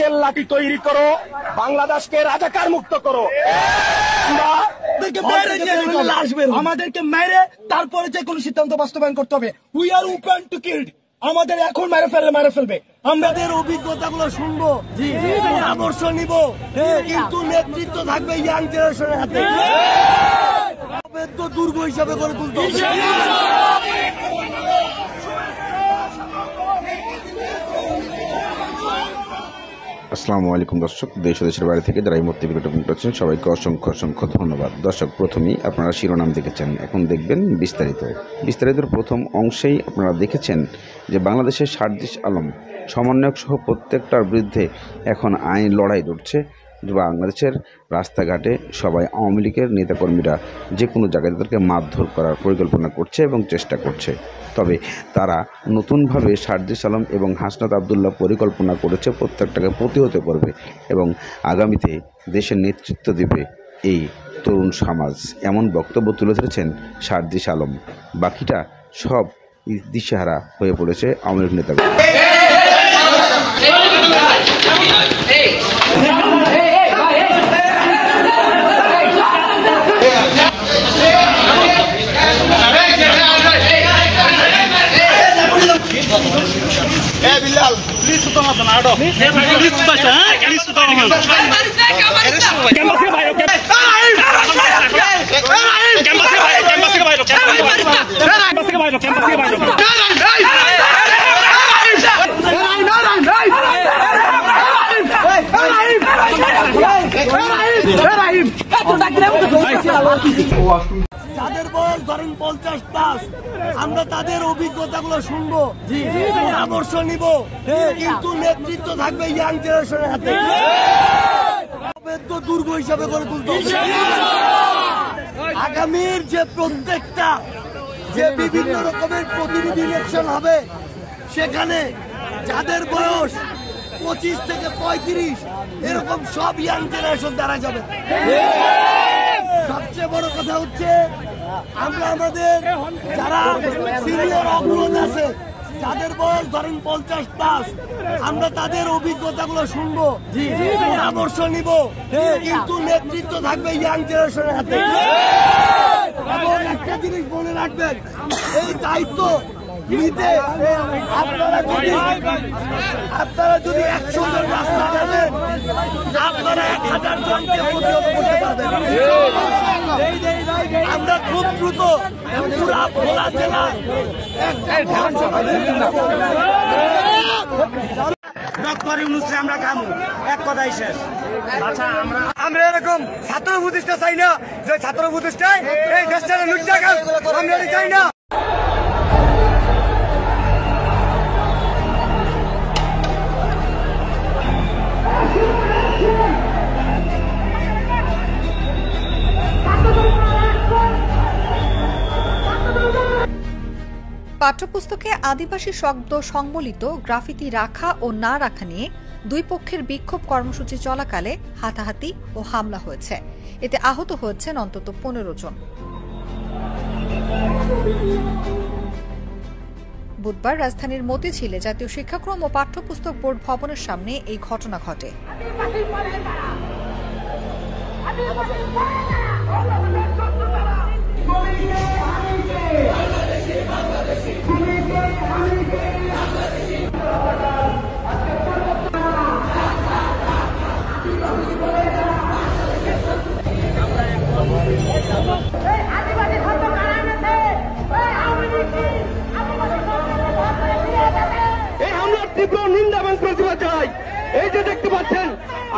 হাতের লাঠি তৈরি করো, বাংলাদেশকে রাজাকার মুক্ত করো। আমাদেরকে মেরে তারপরে যে কোনো সিদ্ধান্ত বাস্তবায়ন করতে হবে। We are open to kill. আমাদের এখন মেরে ফেলবে। আমাদের অভিজ্ঞতাগুলো শুনবো, পরামর্শ নিব, কিন্তু নেতৃত্ব থাকবে ইয়াং জেনারেশনের হাতে। দুর্গ হিসাবে গড়ে তুলতে হবে। আসসালামু আলাইকুম দর্শক, দেশ ও দেশের বাইরে থেকে যারা এই মুহূর্তে ভিডিওটা করছেন সবাইকে অসংখ্য ধন্যবাদ। দর্শক, প্রথমেই আপনারা শিরোনাম দেখেছেন, এখন দেখবেন বিস্তারিত প্রথম অংশেই আপনারা দেখেছেন যে বাংলাদেশের সার্জিস আলম সমন্বয়ক সহ প্রত্যেকটার বিরুদ্ধে এখন আইন লড়াই লড়ছে। বাংলাদেশের রাস্তাঘাটে সবাই আওয়ামী লীগের নেতাকর্মীরা যে কোনো জায়গায় তাদেরকে মারধর করার পরিকল্পনা করছে এবং চেষ্টা করছে। তবে তারা নতুনভাবে সার্জিস আলম এবং হাসনাত আবদুল্লাহ পরিকল্পনা করেছে প্রত্যেকটাকে প্রতিহত করবে এবং আগামীতে দেশের নেতৃত্ব দেবে এই তরুণ সমাজ, এমন বক্তব্য তুলে ধরেছেন সার্জিস আলম। বাকিটা সব দিশেহারা হয়ে পড়েছে আওয়ামী লীগ নেতারা। যাদের বয়স ধরেন 50+, আমরা তাদের অভিজ্ঞতাগুলো শুনবো, পরামর্শ নিব, কিন্তু নেতৃত্ব থাকবে ইয়াং জেনারেশনের হাতে। দুর্গ হিসাবে গড়ে তুলতে হবে। আগামীর যে প্রত্যেকটা যে বিভিন্ন রকমের প্রতিনিধি ইলেকশন হবে, সেখানে যাদের বয়স 25 থেকে 35 এরকম সব ইয়াং জেনারেশন দাঁড়া যাবে। সবচেয়ে বড় কথা হচ্ছে আমরা আমাদের যারা সিনিয়র অগ্রজ আছে, যাদের বয়স ধরেন 50+, আমরা তাদের অভিজ্ঞতাগুলো শুনবো, পরামর্শ নিব, কিন্তু নেতৃত্ব থাকবে ইয়াং জেনারেশনের হাতে। এবং একটা জিনিস মনে রাখবেন, এই দায়িত্ব নিতে আপনারা যদি 100 জন রাস্তা যাবেন, আপনারা 1000 জনকে প্রতিহত করতে পারবেন। আমরা খুব দ্রুত পুরা ভোলা জেলার আমরা কামু এক কথাই শেষ। আচ্ছা, আমরা এরকম ছাত্র প্রতিষ্ঠা চাই না, যে ছাত্র প্রতিষ্ঠায় এই দেশটা লুটটা আমরা চাই না। পাঠ্যপুস্তকে আদিবাসী শব্দ সংবলিত গ্রাফিতি রাখা ও না রাখা নিয়ে দুই পক্ষের বিক্ষোভ কর্মসূচি চলাকালে হাতাহাতি ও হামলা হয়েছে। এতে আহত হয়েছেন অন্তত 15 জন। বুধবার রাজধানীর মতিঝিলে জাতীয় শিক্ষাক্রম ও পাঠ্যপুস্তক বোর্ড ভবনের সামনে এই ঘটনা ঘটে। তীব্র নিন্দা এবং প্রতিবাদ জানাই। এই যে দেখতে পাচ্ছেন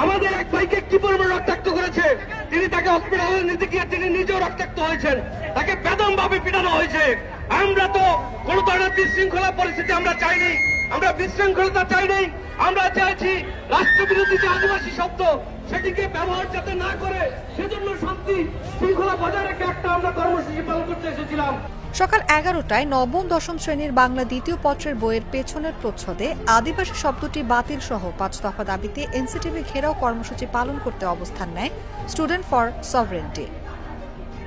আমাদের এক ভাইকে কি পরিমাণ রক্তাক্ত করেছে, তিনি তাকে হসপিটালে নিতে গিয়ে তিনি নিজেও রক্তাক্ত হয়েছেন, তাকে বেদম ভাবে পিটানো হয়েছে। আমরা তো কোন ধরনের বিশৃঙ্খলা পরিস্থিতি আমরা চাইনি, আমরা বিশৃঙ্খলতা চাইনি। আমরা চাইছি রাষ্ট্রবিরোধী যে আদিবাসী শব্দ সেটিকে ব্যবহার যাতে না করে, সেজন্য শান্তি শৃঙ্খলা বজায় রেখে একটা আমরা কর্মসূচি পালন করতে এসেছিলাম। সকাল 11টায় নবম দশম শ্রেণীর বাংলা দ্বিতীয় পত্রের বইয়ের পেছনের প্রচ্ছদে আদিবাসী শব্দটি বাতিল সহ 5 দফা দাবিতে এনসিটিভি ঘেরাও কর্মসূচি পালন করতে অবস্থান নেয় স্টুডেন্ট ফর সভরেন্টি।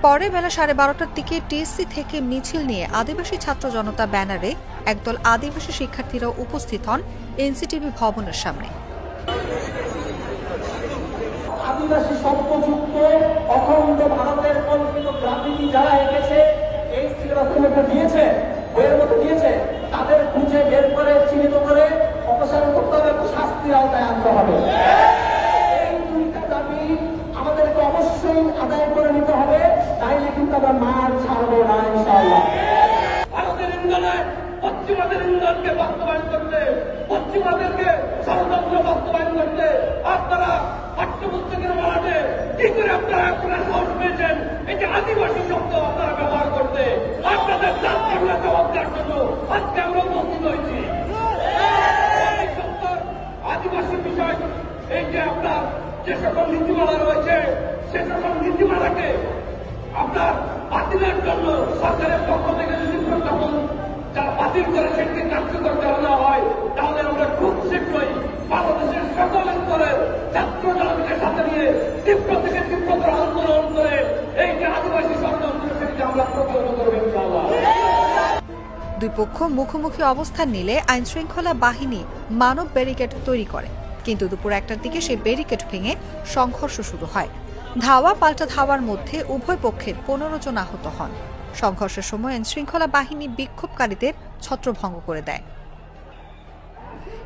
পরে বেলা 12:30টার দিকে টিএসসি থেকে মিছিল নিয়ে আদিবাসী ছাত্র জনতা ব্যানারে একদল আদিবাসী শিক্ষার্থীরা উপস্থিত হন এনসিটিভি ভবনের সামনে। আদিবাসী শব্দযুক্ত অখণ্ড ভারতের কল্পিত গ্রাফিতি যারা এঁকেছে এই সিলেবাসের মধ্যে দিয়েছে, বইয়ের মধ্যে দিয়েছে, তাদের খুঁজে বের করে চিহ্নিত করে অপসারণ করতে হবে, শাস্তির আওতায় আনতে হবে। এই দুইটা দাবি আমাদেরকে অবশ্যই আদায় করে নিতে হবে, তাইলে কিন্তু আমরা মার ছাড়বো না ইনশাআল্লাহ। ভারতের ইন্ধনে পশ্চিমাদের ইন্ধনকে বাস্তবায়ন করতে, পশ্চিমাদেরকে ষড়যন্ত্র বাস্তবায়ন করতে আপনারা পাঠ্যপুস্তকের মাঠে কি করে আপনারা আপনারা সাহস পেয়েছেন এই যে আদিবাসী শব্দ আপনারা ব্যবহার করতে? আপনাদের দাঁত কামড়া জবাব দেওয়ার জন্য আজকে আমরা উপস্থিত হয়েছি। এই শব্দ আদিবাসী বিষয়, এই যে আপনার যে সকল নীতিমালা রয়েছে সে সকল নীতিমালাকে আপনার বাতিলের জন্য সরকারের পক্ষ থেকে যদি প্রজ্ঞাপন যারা বাতিল করে সেটিকে কার্যকর করা না হয়, তাহলে আমরা খুব শীঘ্রই বাংলাদেশের সকল স্তরের ছাত্র জনতাকে সাথে নিয়ে তীব্র থেকে তীব্রতর আন্দোলন করে এই যে আদিবাসী ষড়যন্ত্র সেটিকে আমরা প্রতিহত করবো ইনশাআল্লাহ। দুই পক্ষ মুখোমুখি অবস্থান নিলে আইনশৃঙ্খলা বাহিনী মানব ব্যারিকেড তৈরি করে, কিন্তু দুপুর 1টার দিকে সেই ব্যারিকেড ভেঙে সংঘর্ষ শুরু হয়। ধাওয়া পাল্টা ধাওয়ার মধ্যে উভয় পক্ষের 15 জন আহত হন। সংঘর্ষের সময় আইনশৃঙ্খলা বাহিনী বিক্ষোভকারীদের ছত্রভঙ্গ করে দেয়।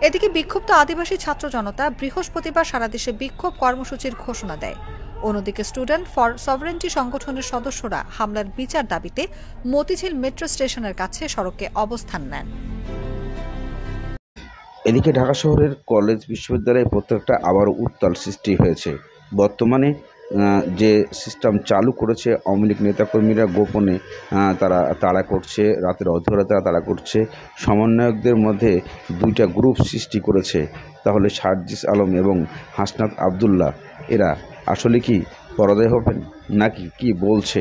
এদিকে বিক্ষুব্ধ আদিবাসী ছাত্র জনতা বৃহস্পতিবার সারা দেশে বিক্ষোভ কর্মসূচির ঘোষণা দেয়। অন্যদিকে স্টুডেন্ট ফর সভারেন্টি সংগঠনের সদস্যরা হামলার বিচার দাবিতে মতিঝিল মেট্রো স্টেশনের কাছে সড়কে অবস্থান নেন। এদিকে ঢাকা শহরের কলেজ বিশ্ববিদ্যালয়ে প্রত্যেকটা আবারও উত্তাল সৃষ্টি হয়েছে। বর্তমানে যে সিস্টেম চালু করেছে আওয়ামী লীগ নেতাকর্মীরা গোপনে তারা তাড়া করছে, রাতের অধরাতে তাড়া করছে, সমন্বয়কদের মধ্যে দুইটা গ্রুপ সৃষ্টি করেছে। তাহলে সার্জিস আলম এবং হাসনাত আবদুল্লাহ এরা আসলে কি পরাজয় হবেন নাকি কি বলছে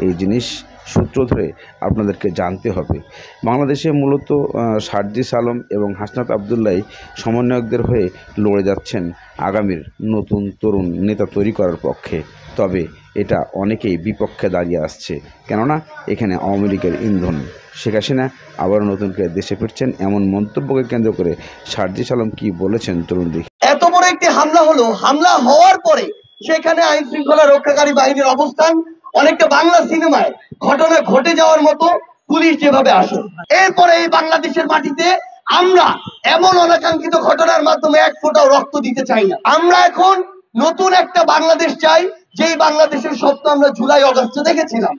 এই জিনিস সূত্র ধরে আপনাদেরকে জানতে হবে। বাংলাদেশে মূলত সার্জিস আলম এবং হাসনাত আবদুল্লাহ সমন্বয়কদের হয়ে লড়ে যাচ্ছেন আগামীর নতুন তরুণ নেতা তৈরি করার পক্ষে। তবে এটা অনেকেই বিপক্ষে দাঁড়িয়ে আসছে, কেননা এখানে আওয়ামী লীগের ইন্ধন। শেখ হাসিনা আবারও নতুন করে দেশে ফিরছেন, এমন মন্তব্যকে কেন্দ্র করে সার্জিস আলম কি বলেছেন চলুন দেখি। এত বড় একটি হামলা হলো, হামলা হওয়ার পরে সেখানে আইন শৃঙ্খলা রক্ষাকারী বাহিনীর অবস্থান অনেকটা বাংলা সিনেমায় ঘটনা ঘটে যাওয়ার মতো, পুলিশ যেভাবে আসে। এরপরে এই বাংলাদেশের মাটিতে আমরা এমন অনাকাঙ্ক্ষিত ঘটনার মাধ্যমে এক ফোঁটাও রক্ত দিতে চাই না। আমরা এখন নতুন একটা বাংলাদেশ চাই, যেই বাংলাদেশের স্বপ্ন আমরা জুলাই অগস্টে দেখেছিলাম।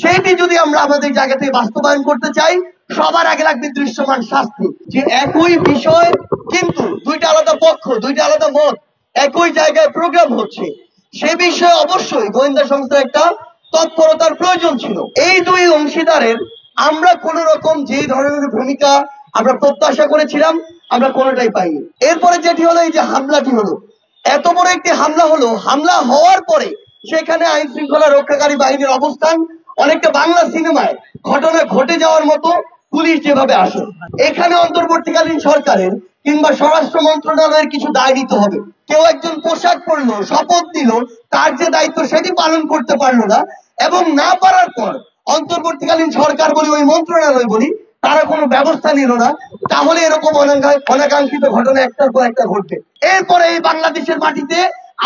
সেইটি যদি আমরা আমাদের জায়গা থেকে বাস্তবায়ন করতে চাই, সবার আগে লাগবে দৃশ্যমান শাস্তি। যে একই বিষয় কিন্তু দুইটা আলাদা পক্ষ, দুইটা আলাদা মত একই জায়গায় প্রোগ্রাম হচ্ছে, সে বিষয়ে অবশ্যই গোয়েন্দা সংস্থার একটা তৎপরতার প্রয়োজন ছিল। এই দুই অংশীদারের আমরা কোন রকম যেই ধরনের ভূমিকা আমরা প্রত্যাশা করেছিলাম আমরা কোনোটাই পাইনি। এরপরে যেটি হলো এই যে হামলাটি হলো, এত বড় একটি হামলা হলো, হামলা হওয়ার পরে সেখানে আইন শৃঙ্খলা রক্ষাকারী বাহিনীর অবস্থান অনেকটা বাংলা সিনেমায় ঘটনা ঘটে যাওয়ার মতো, পুলিশ যেভাবে আসে। এখানে অন্তর্বর্তীকালীন সরকারের কিংবা স্বরাষ্ট্র মন্ত্রণালয়ের কিছু দায় নিতে হবে। কেউ একজন পোশাক পরলো, শপথ দিল, তার যে দায়িত্ব সেটি পালন করতে পারলো না, এবং না পারার পর অন্তর্বর্তীকালীন সরকার বলি, ওই মন্ত্রণালয় বলি, তারা কোনো ব্যবস্থা নিল না, তাহলে এরকম অনাকাঙ্ক্ষিত ঘটনা একটার পর একটা ঘটবে। এরপরে এই বাংলাদেশের মাটিতে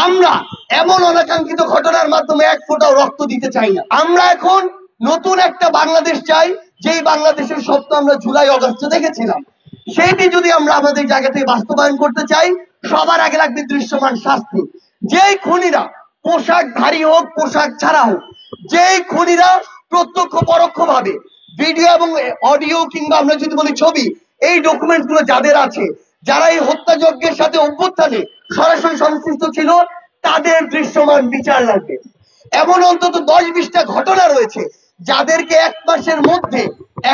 আমরা এমন অনাকাঙ্ক্ষিত ঘটনার মাধ্যমে এক ফোঁটাও রক্ত দিতে চাই না। আমরা এখন নতুন একটা বাংলাদেশ চাই, যেই বাংলাদেশের স্বপ্ন আমরা জুলাই অগস্টে দেখেছিলাম। সেইটি যদি আমরা আমাদের জায়গা থেকে বাস্তবায়ন করতে চাই, সবার আগে লাগবে দৃশ্যমান শাস্তি। যেই খুনিরা পোশাকধারী হোক, পোশাক ছাড়া হোক, যেই খুনিরা প্রত্যক্ষ পরোক্ষ ভাবে ভিডিও এবং অডিও কিংবা আমরা যদি বলি ছবি, এই ডকুমেন্ট গুলো যাদের আছে, যারা এই হত্যাযজ্ঞের সাথে অভ্যুত্থানে সরাসরি সংশ্লিষ্ট ছিল, তাদের দৃশ্যমান বিচার লাগবে। এমন অন্তত 10-20টা ঘটনা রয়েছে যাদেরকে 1 মাসের মধ্যে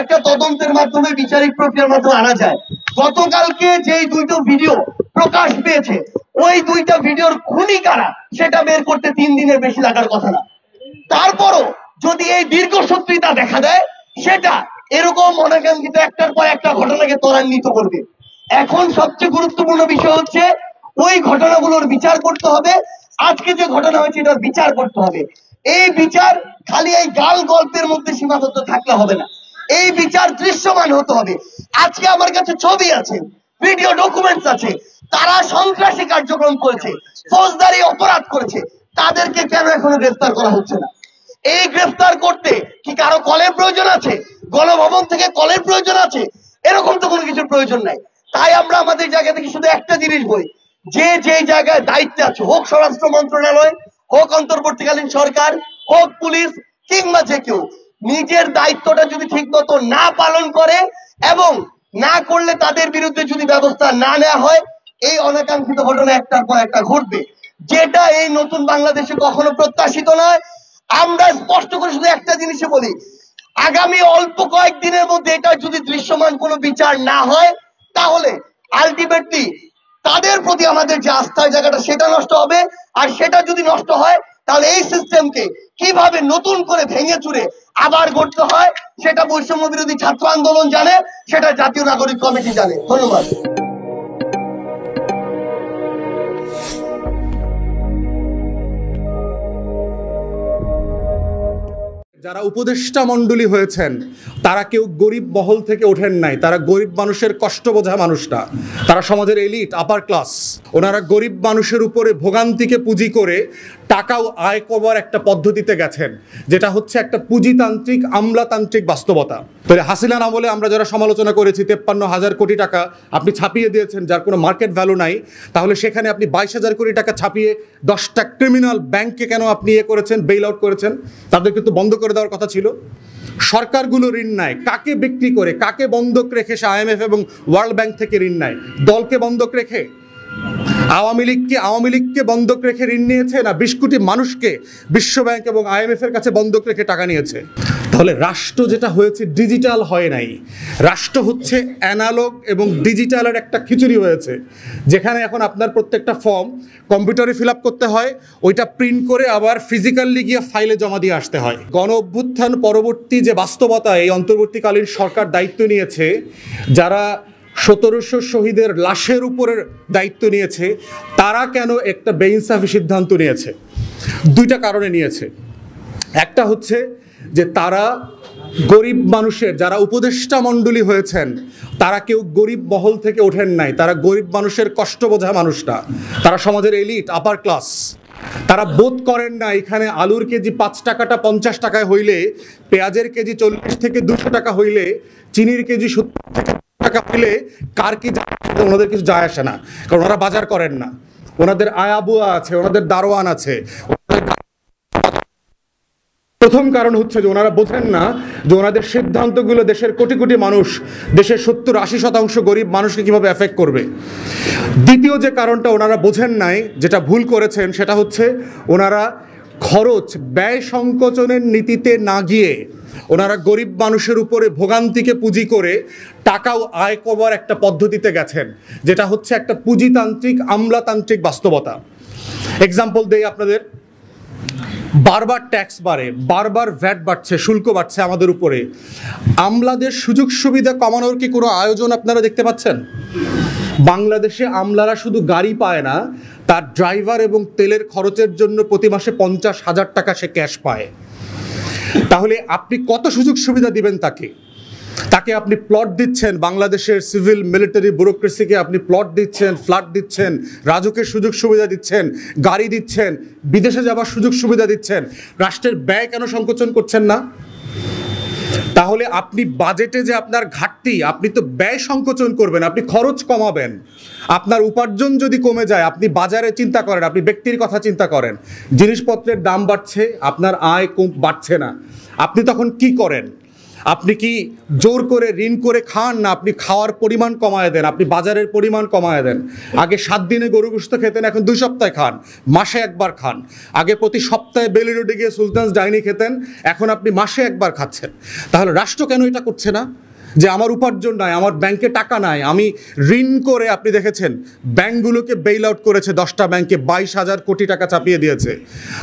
একটা তদন্তের মাধ্যমে বিচারিক প্রক্রিয়ার মাধ্যমে আনা যায়। গতকালকে যেই 2টো ভিডিও প্রকাশ পেয়েছে, ওই 2টা ভিডিওর খুনি কারা সেটা বের করতে 3 দিনের বেশি লাগার কথা না। তারপরও যদি এই দীর্ঘসূত্রিতা দেখা দেয়, সেটা এরকম অনাকাঙ্ক্ষিত একটার পর একটা ঘটনাকে ত্বরান্বিত করবে। এখন সবচেয়ে গুরুত্বপূর্ণ বিষয় হচ্ছে ওই ঘটনাগুলোর বিচার করতে হবে। আজকে যে ঘটনা হয়েছে এটার বিচার করতে হবে। এই বিচার খালি এই গাল গল্পের মধ্যে সীমাবদ্ধ থাকলে হবে না, এই বিচার দৃশ্যমান হতে হবে। আজকে আমার কাছে ছবি আছে, ভিডিও ডকুমেন্টস আছে, তারা সন্ত্রাসী কার্যক্রম করেছে, ফৌজদারি অপরাধ করেছে, তাদেরকে কেন এখনো গ্রেফতার করা হচ্ছে না? এই গ্রেফতার করতে কি কারো কলের প্রয়োজন আছে? গণভবন থেকে কলের প্রয়োজন আছে? এরকম তো কোনো কিছুর প্রয়োজন নাই। তাই আমরা আমাদের জায়গা থেকে শুধু একটা জিনিস বলি, যে যেই জায়গায় দায়িত্বে আছে, হোক স্বরাষ্ট্র মন্ত্রণালয়, হোক অন্তর্বর্তীকালীন সরকার, হোক পুলিশ, কিংবা যে কেউ, নিজের দায়িত্বটা যদি ঠিক মতো না পালন করে এবং না করলে তাদের বিরুদ্ধে যদি ব্যবস্থা না নেওয়া হয়, এই অনাকাঙ্ক্ষিত ঘটনা একটার পর একটা ঘটবে, যেটা এই নতুন বাংলাদেশে কখনো প্রত্যাশিত নয়। আমরা স্পষ্ট করে শুধু একটা জিনিসই বলি, আগামী অল্প কয়েকদিনের মধ্যে এটা যদি দৃশ্যমান কোনো বিচার না হয়, তাহলে আলটিমেটলি তাদের প্রতি আমাদের যে আস্থার জায়গাটা সেটা নষ্ট হবে। আর সেটা যদি নষ্ট হয়, তাহলে এই সিস্টেমকে কিভাবে নতুন করে ভেঙে চুরে আবার গড়তে হয়, সেটা বৈষম্য বিরোধী ছাত্র আন্দোলন জানে, সেটা জাতীয় নাগরিক কমিটি জানে। ধন্যবাদ। যারা উপদেষ্টা মণ্ডলী হয়েছেন তারা কেউ গরিব মহল থেকে ওঠেন নাই, তারা গরিব মানুষের কষ্ট বোঝা মানুষটা, তারা সমাজের এলিট আপার ক্লাস। ওনারা গরিব মানুষের উপরে ভোগান্তিকে পুঁজি করে টাকাও আয় করবার একটা পদ্ধতিতে গেছেন, যেটা হচ্ছে একটা পুঁজিতান্ত্রিক আমলাতান্ত্রিক বাস্তবতা। তাহলে হাসিনার আমলে আমরা যারা সমালোচনা করেছি 53,000 কোটি টাকা আপনি ছাপিয়ে দিয়েছেন যার কোনো মার্কেট ভ্যালু নাই, তাহলে সেখানে আপনি 22,000 কোটি টাকা ছাপিয়ে 10টা ক্রিমিনাল ব্যাংককে কেন আপনি করেছেন, বেইল আউট করেছেন? তাদের কিন্তু বন্ধ করে দেওয়ার কথা ছিল। সরকারগুলো ঋণ নেয় কাকে বিক্রি করে, কাকে বন্ধক রেখে? সে IMF এবং ওয়ার্ল্ড ব্যাংক থেকে ঋণ নেয় দলকে বন্ধক রেখে। আওয়ামী লীগকে বন্ধক রেখে ঋণ নিয়েছে, না 20 কোটি মানুষকে বিশ্ব ব্যাংক এবং IMF এর কাছে বন্ধক রেখে টাকা নিয়েছে? তাহলে রাষ্ট্র যেটা হয়েছে ডিজিটাল হয় নাই, রাষ্ট্র হচ্ছে অ্যানালগ এবং ডিজিটালের একটা খিচুড়ি হয়েছে, যেখানে এখন আপনার প্রত্যেকটা ফর্ম কম্পিউটারে ফিল আপ করতে হয়, ওইটা প্রিন্ট করে আবার ফিজিক্যালি গিয়ে ফাইলে জমা দিয়ে আসতে হয়। গণ অভ্যুত্থান পরবর্তী যে বাস্তবতা, এই অন্তর্বর্তীকালীন সরকার দায়িত্ব নিয়েছে, যারা 1700 শহীদের লাশের উপরের দায়িত্ব নিয়েছে, তারা কেন একটা বেইনসাফি সিদ্ধান্ত নিয়েছে? দুইটা কারণে নিয়েছে। একটা হচ্ছে যে তারা গরিব মানুষের, যারা উপদেষ্টা মণ্ডলী হয়েছেন তারা কেউ গরিব মহল থেকে ওঠেন নাই, তারা গরিব মানুষের কষ্ট বোঝা মানুষটা, তারা সমাজের এলিট আপার ক্লাস। তারা বোধ করেন না এখানে আলুর কেজি 5 টাকাটা 50 টাকায় হইলে, পেঁয়াজের কেজি 40 থেকে 200 টাকা হইলে, চিনির কেজি 70 থেকে টাকা হইলে কার কি ওনাদের কিছু যায় আসে না, কারণ ওনারা বাজার করেন না, ওনাদের আয়াবুয়া আছে, ওনাদের দারোয়ান আছে। প্রথম কারণ হচ্ছে যে ওনারা বোঝেন না যে ওনাদের সিদ্ধান্তগুলো দেশের কোটি কোটি মানুষ, দেশের 70-80% গরিব মানুষকে কিভাবে এফেক্ট করবে। দ্বিতীয় যে কারণটা ওনারা বোঝেন নাই, যেটা ভুল করেছেন, সেটা হচ্ছে ওনারা খরচ ব্যয় সংকোচনের নীতিতে না গিয়ে ওনারা গরিব মানুষের উপরে ভোগান্তিকে পুঁজি করে টাকাও আয় করবার একটা পদ্ধতিতে গেছেন, যেটা হচ্ছে একটা পুঁজিতান্ত্রিক আমলাতান্ত্রিক বাস্তবতা। এক্সাম্পল দেই আপনাদের, বারবার ট্যাক্স বাড়ে, বারবার ভ্যাট বাড়ছে, শুল্ক বাড়ছে আমাদের উপরে। আমলাদের সুযোগ সুবিধা কমানোর কি কোনো আয়োজন আপনারা দেখতে পাচ্ছেন? বাংলাদেশে আমলারা শুধু গাড়ি পায় না, তার ড্রাইভার এবং তেলের খরচের জন্য প্রতি মাসে 50,000 টাকা সে ক্যাশ পায়। তাহলে আপনি কত সুযোগ সুবিধা দিবেন তাকে? তাকে আপনি প্লট দিচ্ছেন, বাংলাদেশের সিভিল মিলিটারি ব্যুরোক্রেসিকে আপনি প্লট দিচ্ছেন, ফ্ল্যাট দিচ্ছেন, রাজুকের সুযোগ সুবিধা দিচ্ছেন, গাড়ি দিচ্ছেন, বিদেশে যাবার সুযোগ সুবিধা দিচ্ছেন, রাষ্ট্রের ব্যয় কেন সংকোচন করছেন না? তাহলে আপনি বাজেটে যে আপনার ঘাটতি, আপনি তো ব্যয় সংকোচন করবেন, আপনি খরচ কমাবেন। আপনার উপার্জন যদি কমে যায়, আপনি বাজারে চিন্তা করেন, আপনি ব্যক্তির কথা চিন্তা করেন, জিনিসপত্রের দাম বাড়ছে, আপনার আয় কম বাড়ছে না, আপনি তখন কি করেন? আপনি কি জোর করে ঋণ করে খান, না আপনি খাওয়ার পরিমাণ কমায় দেন, আপনি বাজারের পরিমাণ কমায় দেন? আগে 7 দিনে গরু গোশত খেতেন, এখন 2 সপ্তাহে খান, মাসে একবার খান। আগে প্রতি সপ্তাহে বেলি রোডে গিয়ে সুলতানস ডাইনি খেতেন, এখন আপনি মাসে একবার খাচ্ছেন। তাহলে রাষ্ট্র কেন এটা করছে না? যে আমার উপার্জন নাই, আমার ব্যাংকে টাকা নাই, আমি ঋণ করে, আপনি দেখেছেন ব্যাংকগুলোকে বেইল আউট করেছে, 10টা ব্যাংকে 22,000 কোটি টাকা চাপিয়ে দিয়েছে।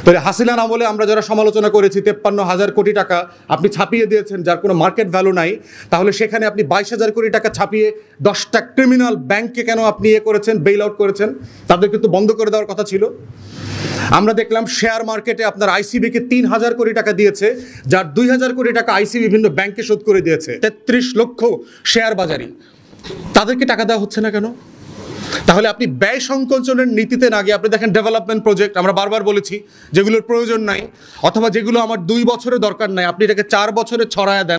তাহলে হাসিনার আমলে আমরা যারা সমালোচনা করেছি 53,000 কোটি টাকা আপনি ছাপিয়ে দিয়েছেন যার কোনো মার্কেট ভ্যালু নাই, তাহলে সেখানে আপনি 22,000 কোটি টাকা ছাপিয়ে 10টা ক্রিমিনাল ব্যাংককে কেন আপনি করেছেন, বেইল আউট করেছেন? তাদের কিন্তু বন্ধ করে দেওয়ার কথা ছিল। আমরা দেখলাম শেয়ার মার্কেটে আপনার ICB-কে 3,000 কোটি টাকা দিয়েছে, যার 2,000 কোটি টাকা ICB বিভিন্ন ব্যাংকে শোধ করে দিয়েছে। 33 লক্ষ শেয়ার বাজারি, তাদেরকে টাকা দেওয়া হচ্ছে না কেন? তাহলে আপনি ব্যয় সংকোচনের নীতিতে না গিয়ে আপনি দেখেন ডেভেলপমেন্ট প্রজেক্ট, আমরা বারবার বলেছি যেগুলোর প্রয়োজন নাই অথবা যেগুলো আমার 2 বছরে দরকার নাই, আপনি এটাকে 4 বছরে ছড়ায়া দেন।